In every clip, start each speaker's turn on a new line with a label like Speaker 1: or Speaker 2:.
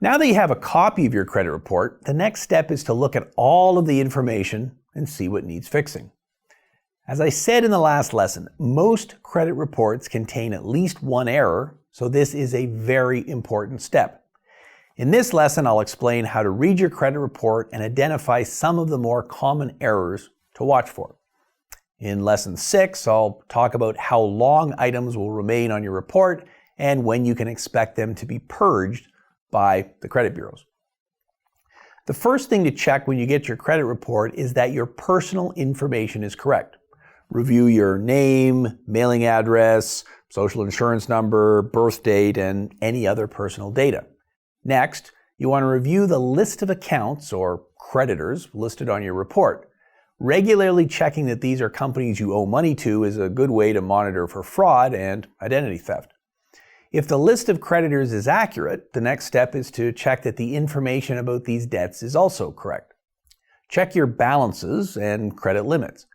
Speaker 1: Now that you have a copy of your credit report, the next step is to look at all of the information and see what needs fixing. As I said in the last lesson, most credit reports contain at least one error, so this is a very important step. In this lesson, I'll explain how to read your credit report and identify some of the more common errors to watch for. In lesson 6, I'll talk about how long items will remain on your report and when you can expect them to be purged by the credit bureaus. The first thing to check when you get your credit report is that your personal information is correct. Review your name, mailing address, social insurance number, birth date, and any other personal data. Next, you want to review the list of accounts or creditors listed on your report. Regularly checking that these are companies you owe money to is a good way to monitor for fraud and identity theft. If the list of creditors is accurate, the next step is to check that the information about these debts is also correct. Check your balances and credit limits.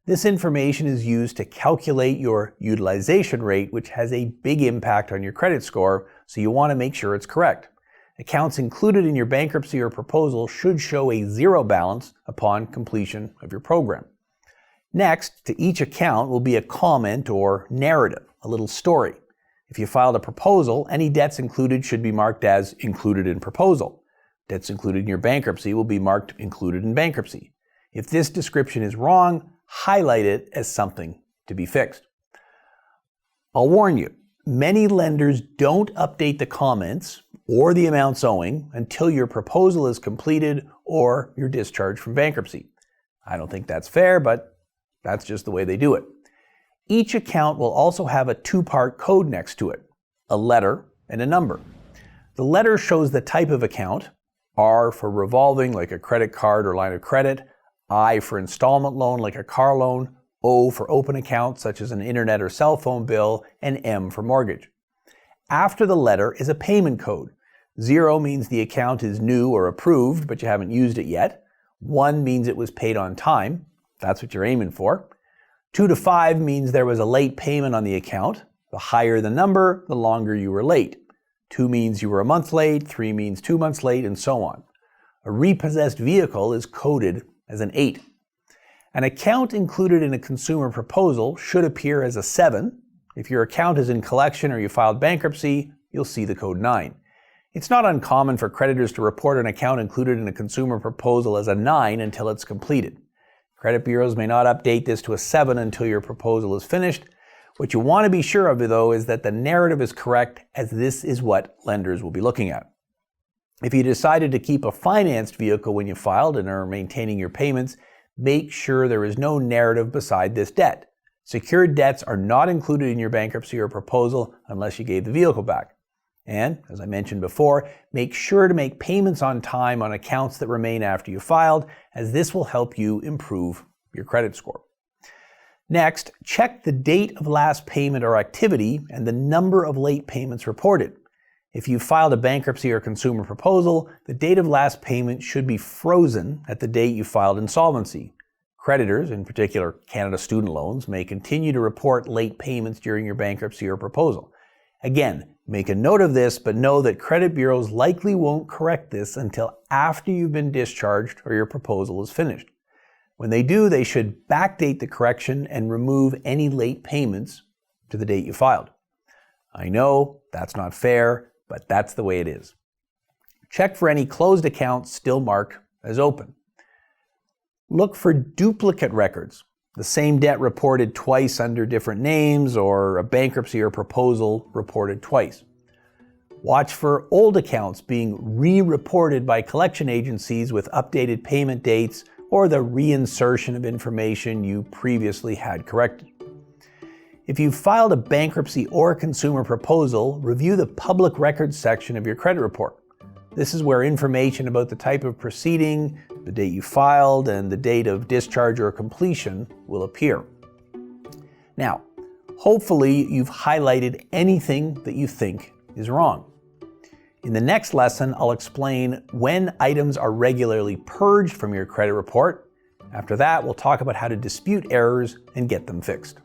Speaker 1: This information is used to calculate your utilization rate, which has a big impact on your credit score, so you want to make sure it's correct. Accounts included in your bankruptcy or proposal should show a zero balance upon completion of your program. Next, to each account will be a comment or narrative, a little story. If you filed a proposal, any debts included should be marked as included in proposal. Debts included in your bankruptcy will be marked included in bankruptcy. If this description is wrong, highlight it as something to be fixed. I'll warn you, many lenders don't update the comments or the amounts owing until your proposal is completed or you're discharged from bankruptcy. I don't think that's fair, but that's just the way they do it. Each account will also have a two-part code next to it, a letter and a number. The letter shows the type of account, R for revolving like a credit card or line of credit, I for installment loan like a car loan, O for open account such as an internet or cell phone bill, and M for mortgage. After the letter is a payment code. 0 means the account is new or approved, but you haven't used it yet. 1 means it was paid on time. That's what you're aiming for. 2 to 5 means there was a late payment on the account. The higher the number, the longer you were late. 2 means you were a month late, 3 means 2 months late, and so on. A repossessed vehicle is coded as an 8. An account included in a consumer proposal should appear as a 7. If your account is in collection or you filed bankruptcy, you'll see the code 9. It's not uncommon for creditors to report an account included in a consumer proposal as a 9 until it's completed. Credit bureaus may not update this to a 7 until your proposal is finished. What you want to be sure of, though, is that the narrative is correct, as this is what lenders will be looking at. If you decided to keep a financed vehicle when you filed and are maintaining your payments, make sure there is no narrative beside this debt. Secured debts are not included in your bankruptcy or proposal unless you gave the vehicle back. And, as I mentioned before, make sure to make payments on time on accounts that remain after you filed, as this will help you improve your credit score. Next, check the date of last payment or activity and the number of late payments reported. If you filed a bankruptcy or consumer proposal, the date of last payment should be frozen at the date you filed insolvency. Creditors, in particular Canada student loans, may continue to report late payments during your bankruptcy or proposal. Again, make a note of this, but know that credit bureaus likely won't correct this until after you've been discharged or your proposal is finished. When they do, they should backdate the correction and remove any late payments to the date you filed. I know that's not fair, but that's the way it is. Check for any closed accounts still marked as open. Look for duplicate records, the same debt reported twice under different names, or a bankruptcy or proposal reported twice. Watch for old accounts being re-reported by collection agencies with updated payment dates or the reinsertion of information you previously had corrected. If you've filed a bankruptcy or consumer proposal, review the public records section of your credit report. This is where information about the type of proceeding, the date you filed, and the date of discharge or completion will appear. Now, hopefully you've highlighted anything that you think is wrong. In the next lesson, I'll explain when items are regularly purged from your credit report. After that, we'll talk about how to dispute errors and get them fixed.